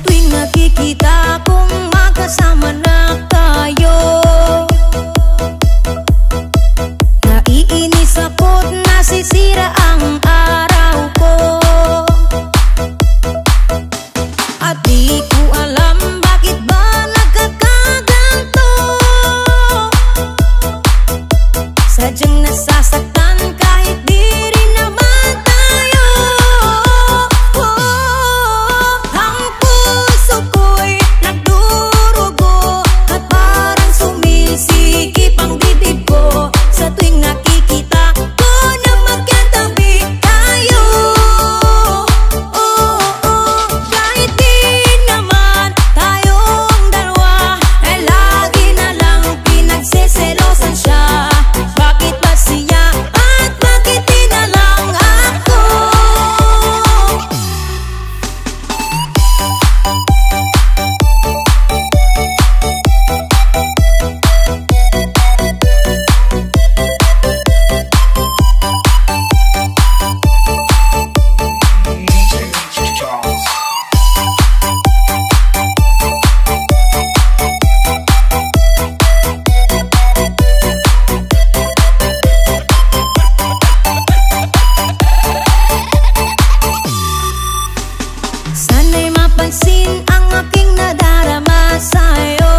tuwing nakikita kong magkasama na tayo, naiinis ako't nasisira ang araw ko. At di ko alam bakit ba nagkakaganto, sadyang nasasaktan kahit di rin naman tayo. Ang puso ko'y nagdurugo at parang sumisikip ang dibdib ko sa tuwing nakikita ko na magkatabi tayo. Kahit di naman tayong dalawa ay lagi na lang pinagseselosan siya. Bakit ba siya at bakit di na lang ako? Sana'y mapansin ang aking nadarama sa'yo.